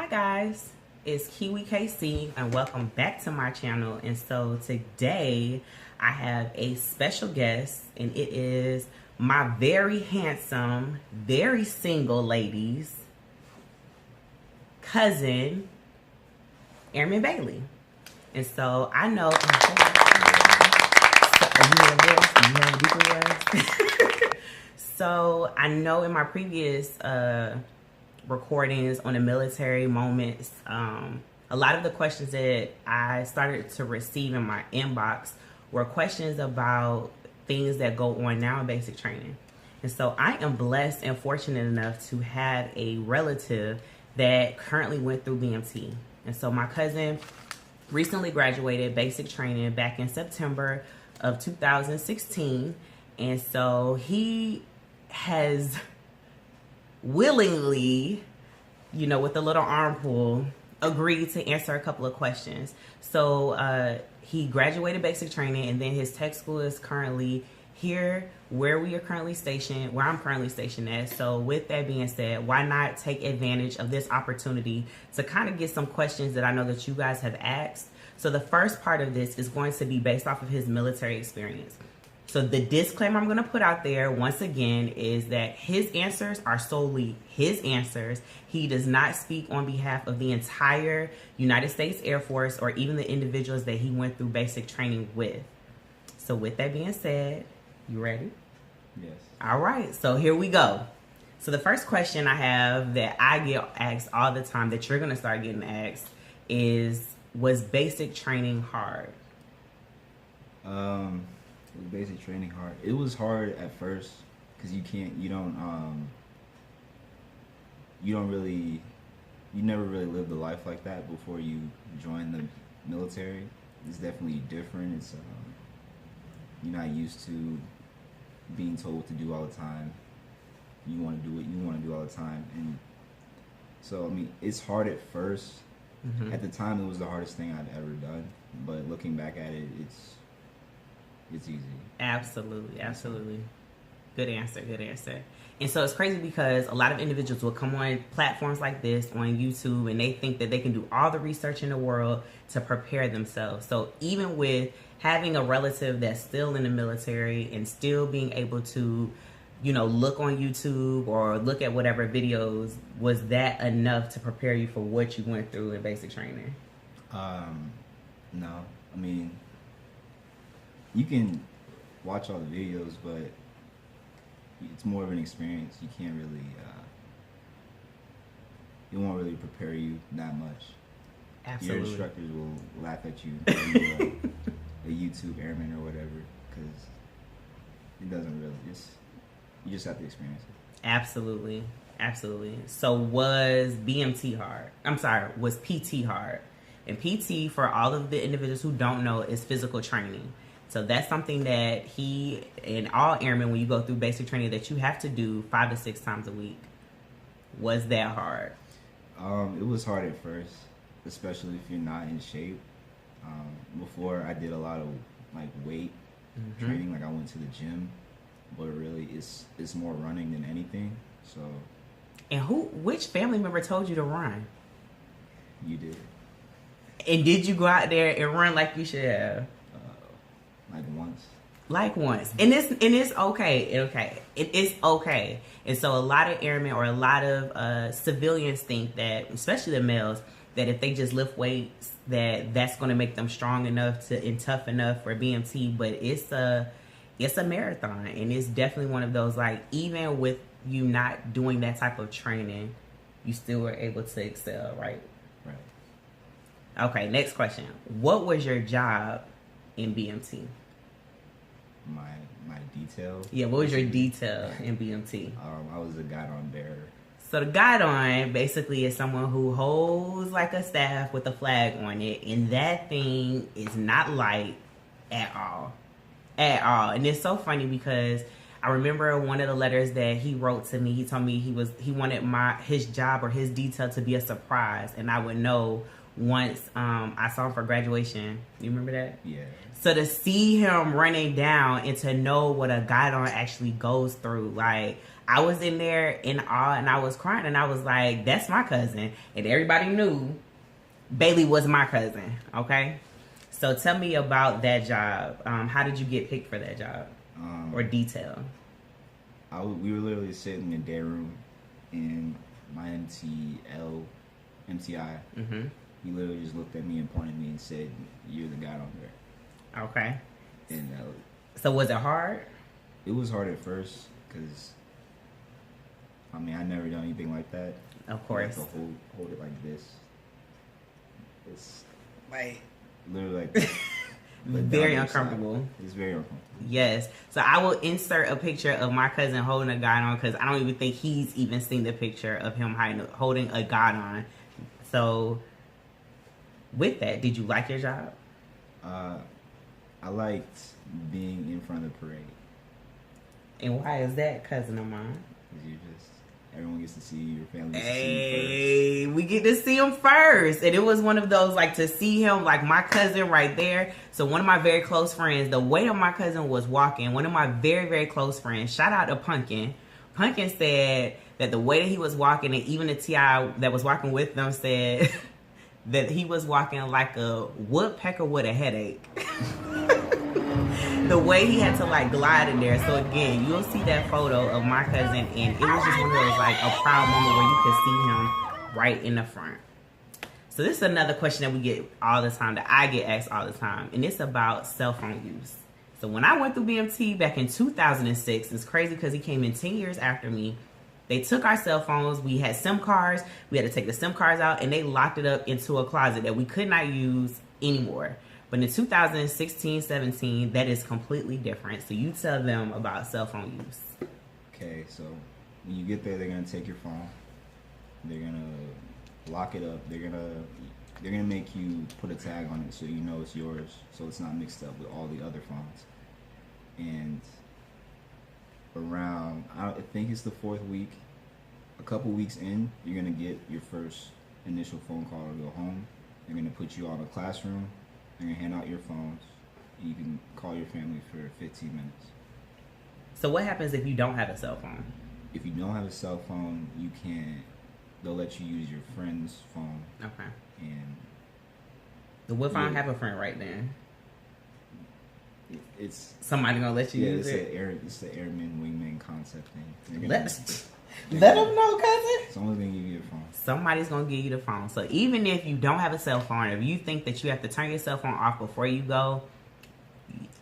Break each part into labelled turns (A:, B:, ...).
A: Hi guys, it's K.E.Y KC and welcome back to my channel. And so today I have a special guest, and it is my very handsome, very single ladies cousin, A1C Bailey. And so I know so I know in my previous recordings on the military moments, a lot of the questions that I started to receive in my inbox were questions about things that go on now in basic training. And so I am blessed and fortunate enough to have a relative that currently went through BMT. And so my cousin recently graduated basic training back in September of 2016. And so he has willingly, with a little arm pull, agreed to answer a couple of questions. So he graduated basic training, and then his tech school is currently here where I'm currently stationed at. So with that being said, why not take advantage of this opportunity to kind of get some questions that I know that you guys have asked. So the first part of this is going to be based off of his military experience. So the disclaimer I'm going to put out there once again is that his answers are solely his answers. He does not speak on behalf of the entire United States Air Force or even the individuals that he went through basic training with. So with that being said, you ready?
B: Yes.
A: All right. So here we go. So the first question I have that I get asked all the time, that you're going to start getting asked, is, was basic training hard?
B: Was basic training hard? It was hard at first because you never really lived a life like that before you join the military. It's definitely different. It's you're not used to being told what to do all the time. You want to do what you want to do all the time, and so it's hard at first. Mm-hmm. At the time, it was the hardest thing I'd ever done, but looking back at it, it's easy.
A: Absolutely. Good answer. And so it's crazy because a lot of individuals will come on platforms like this on YouTube and they think that they can do all the research in the world to prepare themselves. So even with having a relative that's still in the military and still being able to, look on YouTube or look at whatever videos, was that enough to prepare you for what you went through in basic training?
B: No. You can watch all the videos, but it's more of an experience. You can't really, it won't really prepare you that much.
A: Absolutely.
B: Your instructors will laugh at you if you're a YouTube airman or whatever, because it doesn't really, you just have to experience it.
A: Absolutely. So was BMT hard? Was PT hard? And PT, for all of the individuals who don't know, is physical training. So that's something that he and all airmen, when you go through basic training, that you have to do 5 to 6 times a week. Was that hard?
B: It was hard at first, especially if you're not in shape. Before, I did a lot of weight training. I went to the gym, but really it's more running than anything. So.
A: And which family member told you to run?
B: You did.
A: And did you go out there and run like you should have?
B: Once.
A: And it's okay. It is okay. And so a lot of airmen or a lot of civilians think that, especially the males, that if they just lift weights, that's going to make them strong enough and tough enough for BMT. But it's a marathon, and it's definitely one of those, even with you not doing that type of training, you still were able to excel, right?
B: Right.
A: Okay, next question. What was your job in BMT?
B: My detail?
A: Yeah, what was your detail in BMT?
B: I was a guidon bearer.
A: So the guidon basically is someone who holds a staff with a flag on it, and that thing is not light at all. And it's so funny because I remember one of the letters that he wrote to me, he told me he wanted his job or his detail to be a surprise, and I would know once I saw him for graduation. You remember that?
B: Yeah.
A: So to see him running down and to know what a guidon actually goes through, like, I was in there in awe and I was crying and I was like, that's my cousin. And everybody knew Bailey was my cousin, okay? So tell me about that job. How did you get picked for that job? Or detail?
B: We were literally sitting in a day room in my MTI.
A: Mm-hmm.
B: He literally just looked at me and pointed at me and said, "You're the guy on there."
A: Okay.
B: And
A: so was it hard?
B: It was hard at first because, I mean, I never done anything like that.
A: Of course.
B: You have to hold it like this. It's
A: like
B: literally like this.
A: Very uncomfortable.
B: It's very uncomfortable.
A: Yes. So I will insert a picture of my cousin holding a guidon because I don't even think he's even seen the picture of him holding a guidon. So with that, did you like your job?
B: I liked being in front of the parade.
A: And why is that, cousin of mine?
B: Because everyone gets to see you, your family gets
A: to
B: see you first.
A: We get to see him first. And it was one of those, like, to see him, like, my cousin right there. So one of my very close friends, the way that my cousin was walking, one of my very, very close friends, shout out to Pumpkin. Pumpkin said that the way that he was walking, and even the TI that was walking with them said that he was walking like a woodpecker with a headache. The way he had to, like, glide in there. So again, you'll see that photo of my cousin, and it was just one of those, like, a proud moment where you could see him right in the front. So this is another question that we get all the time, that I get asked all the time, and it's about cell phone use. So when I went through BMT back in 2006, it's crazy because he came in 10 years after me. They took our cell phones. We had SIM cards. We had to take the SIM cards out, and they locked it up into a closet that we could not use anymore. But in 2016, 17, that is completely different. So you tell them about cell phone use.
B: Okay, so when you get there, they're gonna take your phone. They're gonna lock it up. They're gonna make you put a tag on it so you know it's yours, so it's not mixed up with all the other phones. And around, I think it's the 4th week, a couple weeks in, you're gonna get your first initial phone call to go home. They're gonna put you out of the classroom. They're gonna hand out your phones, and you can call your family for 15 minutes.
A: So what happens if you don't have a cell phone?
B: If you don't have a cell phone, you can't. They'll let you use your friend's phone.
A: Okay.
B: And
A: what if I don't have a friend right then?
B: It's
A: somebody gonna let you use it.
B: It's the airman wingman concept thing.
A: Let them know, cousin.
B: Someone's gonna give you a phone.
A: Somebody's gonna give you the phone. So even if you don't have a cell phone, if you think that you have to turn your cell phone off before you go,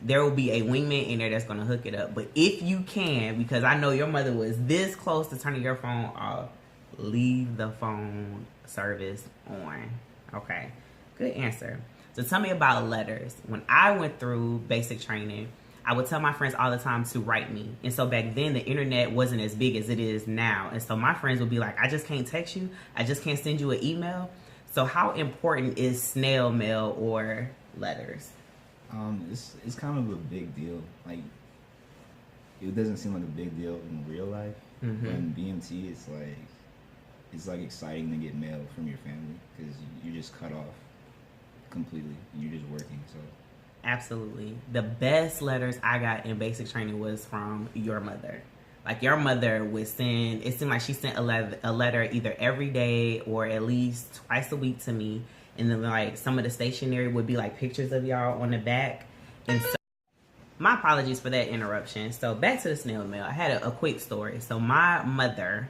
A: there will be a wingman in there that's gonna hook it up. But if you can, because I know your mother was this close to turning your phone off, leave the phone service on. Okay, good answer. So tell me about letters. When I went through basic training, I would tell my friends all the time to write me. And so back then, the internet wasn't as big as it is now. And so my friends would be like, I just can't text you. I just can't send you an email. So how important is snail mail or letters?
B: It's kind of a big deal. Like, it doesn't seem like a big deal in real life. Mm-hmm. But in BMT, it's like exciting to get mail from your family because you're just cut off completely. You're just working, so.
A: Absolutely. The best letters I got in basic training was from your mother. Like, your mother would send, it seemed like she sent a letter either every day or at least twice a week to me. And then, like, some of the stationery would be, like, pictures of y'all on the back. And so, my apologies for that interruption. So, back to the snail mail. I had a quick story. So, my mother,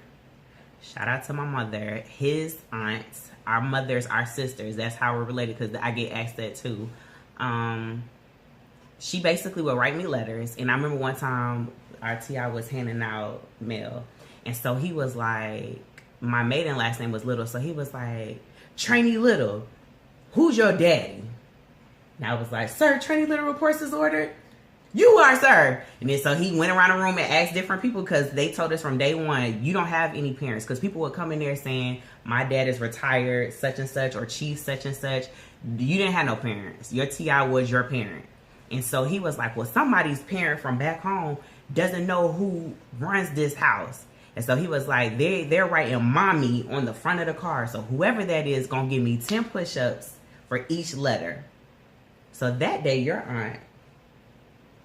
A: shout out to my mother, his aunts, our mothers, our sisters, that's how we're related because I get asked that too. She basically would write me letters. And I remember one time our TI was handing out mail. And so he was like, my maiden last name was Little. So he was like, Trainee Little, who's your daddy? And I was like, sir, Trainee Little reports his order. You are, sir. And then so he went around the room and asked different people because they told us from day one, you don't have any parents. Because people would come in there saying, my dad is retired, such and such, or chief such and such. You didn't have no parents. Your TI was your parent. And so he was like, well, somebody's parent from back home doesn't know who runs this house. And so he was like, they're writing mommy on the front of the card. So whoever that is gonna give me 10 push-ups for each letter. So that day, your aunt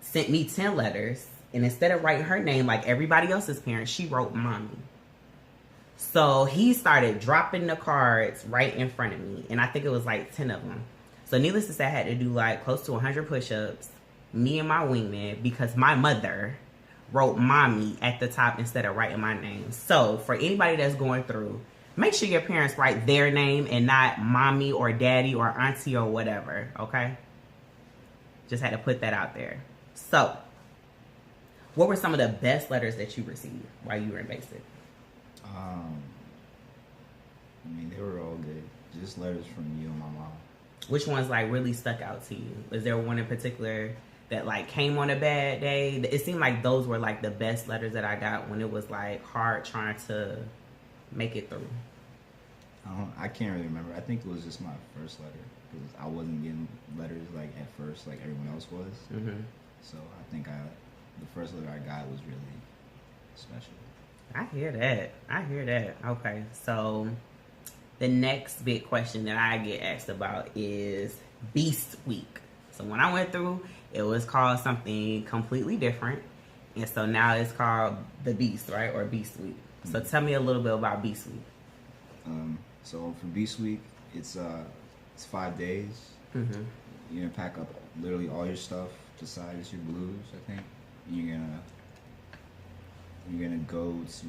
A: sent me 10 letters. And instead of writing her name like everybody else's parents, she wrote mommy. So he started dropping the cards right in front of me. And I think it was like 10 of them. So needless to say, I had to do like close to 100 push-ups, me and my wingman, because my mother wrote mommy at the top instead of writing my name. So for anybody that's going through, make sure your parents write their name and not mommy or daddy or auntie or whatever, okay? Just had to put that out there. So, what were some of the best letters that you received while you were in basic?
B: I mean, they were all good. Just letters from you and my mom.
A: Which ones like really stuck out to you? Was there one in particular that like came on a bad day? It seemed like those were like the best letters that I got when it was like hard trying to make it through.
B: I can't really remember. I think it was just my first letter because I wasn't getting letters like at first like everyone else was.
A: Mm-hmm.
B: So I think the first letter I got was really special.
A: I hear that. Okay, so the next big question that I get asked about is Beast Week. So when I went through, it was called something completely different. And so now it's called the Beast, right? Or Beast Week. So tell me a little bit about Beast Week.
B: So for Beast Week, it's 5 days.
A: Mm-hmm.
B: You're gonna pack up literally all your stuff besides your blues, I think. You're gonna go to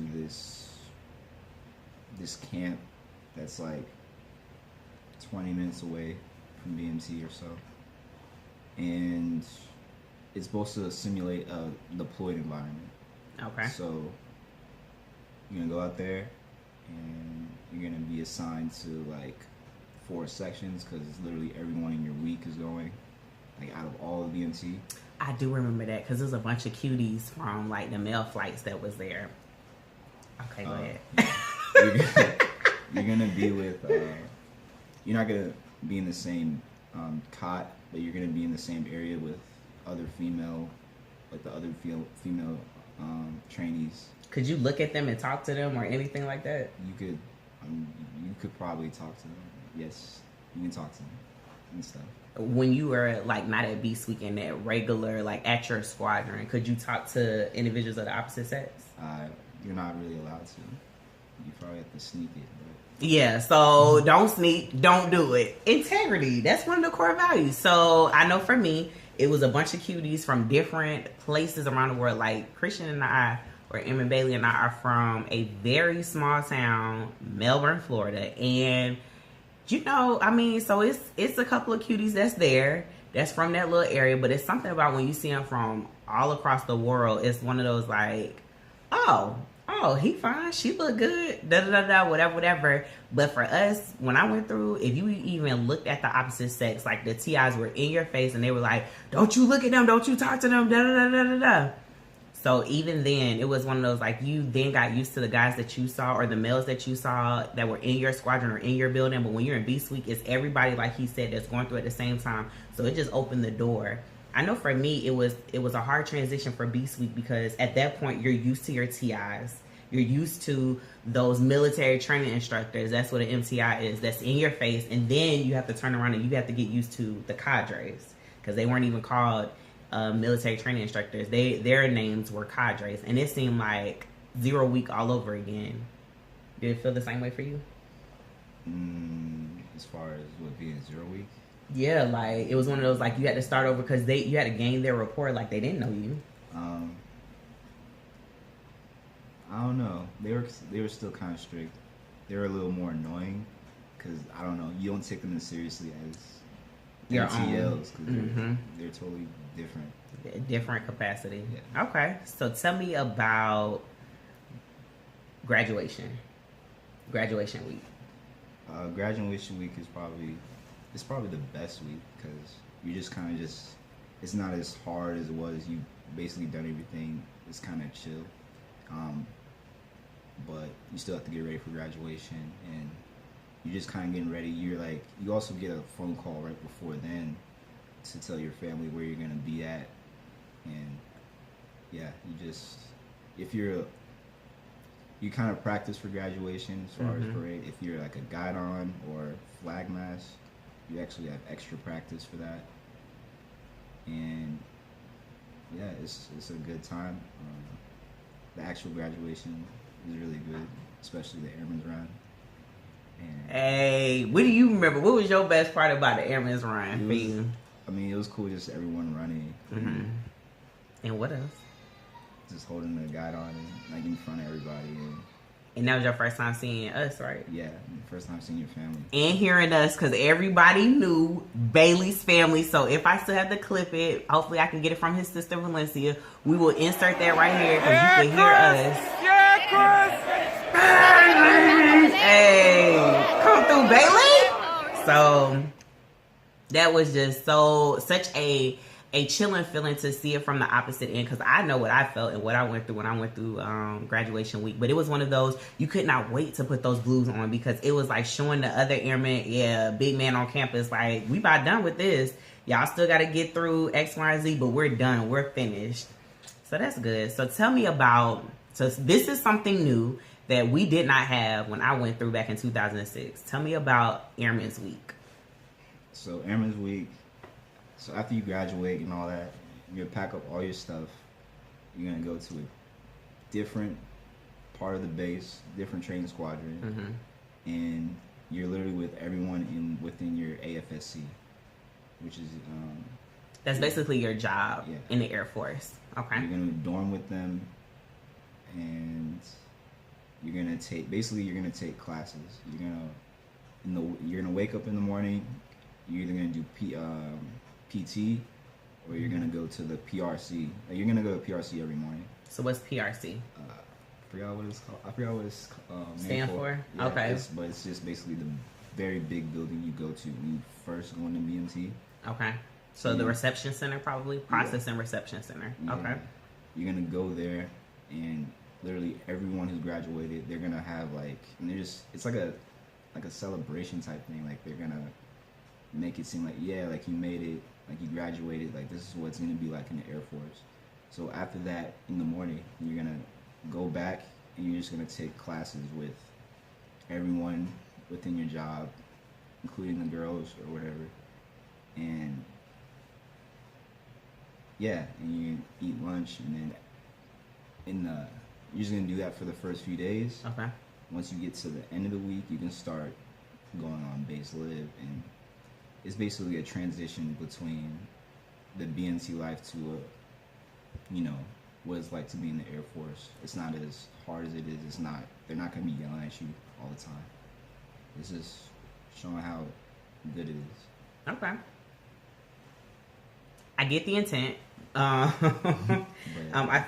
B: this camp that's like 20 minutes away from BMT or so, and it's supposed to simulate a deployed environment.
A: Okay.
B: So you're gonna go out there and you're gonna be assigned to like 4 sections because literally everyone in your week is going, like out of all of BMT.
A: I do remember that because there's a bunch of cuties from like the male flights that was there. Okay, go ahead.
B: Yeah. You're gonna be with. You're not gonna be in the same cot, but you're gonna be in the same area with other female, like the other female trainees.
A: Could you look at them and talk to them or anything like that?
B: You could probably talk to them. Yes, you can talk to them and stuff.
A: When you were like not at Beast Week and at regular, like at your squadron, could you talk to individuals of the opposite sex?
B: You're not really allowed to. You probably have to sneak it. But...
A: Yeah, so don't sneak, don't do it. Integrity, that's one of the core values. So I know for me, it was a bunch of cuties from different places around the world. Like Christian and I, or Emma Bailey and I, are from a very small town, Melbourne, Florida, and you know, I mean, so it's a couple of cuties that's there, that's from that little area, but it's something about when you see them from all across the world, it's one of those like, oh, he fine, she look good, da-da-da-da, whatever. But for us, when I went through, if you even looked at the opposite sex, like the TIs were in your face and they were like, don't you look at them, don't you talk to them, da-da-da-da-da-da. So even then, it was one of those, like, you then got used to the guys that you saw or the males that you saw that were in your squadron or in your building. But when you're in Beast Week, it's everybody, like he said, that's going through at the same time. So it just opened the door. I know for me, it was a hard transition for Beast Week because at that point, you're used to your TIs. You're used to those military training instructors. That's what an MTI is. That's in your face. And then you have to turn around and you have to get used to the cadres because they weren't even called military training instructors. Their names were cadres, and it seemed like 0 week all over again. Did it feel the same way for you?
B: As far as what being 0 week?
A: Yeah, like it was one of those like you had to start over because you had to gain their rapport like they didn't know you.
B: I don't know. They were still kind of strict. They were a little more annoying because I don't know. You don't take them as seriously as
A: Your
B: TLs because they're totally different.
A: Different capacity.
B: Yeah.
A: Okay, so tell me about graduation week.
B: Graduation week is probably the best week because you just kind of it's not as hard as it was. You basically done everything. It's kind of chill, but you still have to get ready for graduation and you're just kind of getting ready. You're like, you also get a phone call right before then to tell your family where you're going to be at. And yeah, if you're you kind of practice for graduation as far as parade. If you're like a guidon or flag mass, you actually have extra practice for that. And yeah, it's a good time. The actual graduation is really good, especially the airman's run. And
A: hey, what do you remember? What was your best part about the airman's run for you?
B: I mean, it was cool just everyone running.
A: And what else?
B: Just holding the guidon and like in front of everybody.
A: And that was your first time seeing us, right?
B: Yeah, first time seeing your family.
A: And hearing us, because everybody knew Bailey's family. So if I still have to clip it, hopefully I can get it from his sister Valencia. We will insert that right here because you can hear us. Yeah, Chris! Hey, come through, Bailey! So that was just such a chilling feeling to see it from the opposite end, because I know what I felt and what I went through when I went through graduation week. But it was one of those, you could not wait to put those blues on, because it was like showing the other airmen, yeah, big man on campus, like, we about done with this. Y'all still got to get through X, Y, and Z, but we're done. We're finished. So that's good. So tell me about, so this is something new that we did not have when I went through back in 2006. Tell me about Airman's Week.
B: So Airman's Week, so after you graduate and all that, you're gonna pack up all your stuff. You're gonna go to a different part of the base, different training squadron, and you're literally with everyone within your AFSC, which is
A: that's basically your job in the Air Force. Okay.
B: You're gonna dorm with them, and you're gonna take classes. You're gonna wake up in the morning. You're either gonna do PT, or you're gonna go to the PRC. You're gonna go to PRC every morning.
A: So what's PRC?
B: I forgot what it's called. I forgot what it's
A: stand for.
B: Yeah,
A: okay.
B: But it's just basically the very big building you go to when you first go into BMT.
A: Okay. So the reception center, probably processing reception center.
B: Yeah.
A: Okay.
B: You're gonna go there, and literally everyone who's graduated, they're gonna have it's like a celebration type thing. Like, they're gonna make it seem like, like you made it, like you graduated, like this is what it's gonna be like in the Air Force. So after that, in the morning, you're gonna go back and you're just gonna take classes with everyone within your job, including the girls or whatever. And and you eat lunch, and then you're just gonna do that for the first few days.
A: Okay. Once
B: you get to the end of the week, you can start going on base live, and it's basically a transition between the BMT life to what it's like to be in the Air Force. It's not as hard as it is. They're not gonna be yelling at you all the time. It's just showing how good it is.
A: Okay. I get the intent. I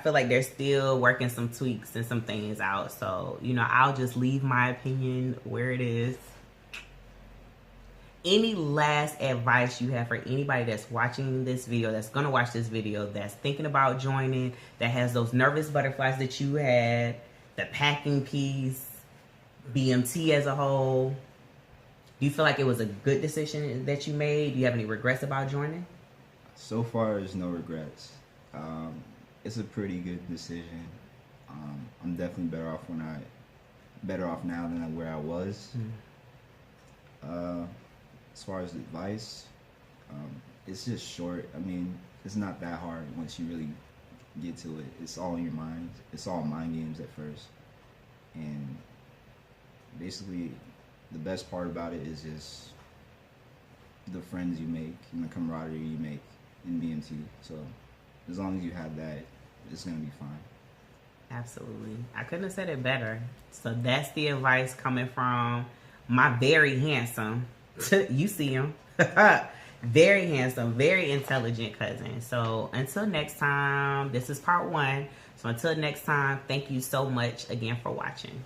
A: feel like they're still working some tweaks and some things out. So, I'll just leave my opinion where it is. Any last advice you have for anybody that's watching this video, that's going to watch this video, that's thinking about joining, that has those nervous butterflies that you had, the packing piece, BMT as a whole? Do you feel like it was a good decision that you made? Do you have any regrets about joining?
B: So far, there's no regrets. It's a pretty good decision. I'm definitely better off now than where I was. As far as advice, it's just short. I mean, it's not that hard once you really get to it. It's all in your mind. It's all mind games at first. And basically, the best part about it is just the friends you make and the camaraderie you make in BMT. So as long as you have that, it's going to be fine.
A: Absolutely. I couldn't have said it better. So that's the advice coming from my very handsome, you see him, very handsome, very intelligent cousin. So until next time, this is part 1. So until next time, thank you so much again for watching.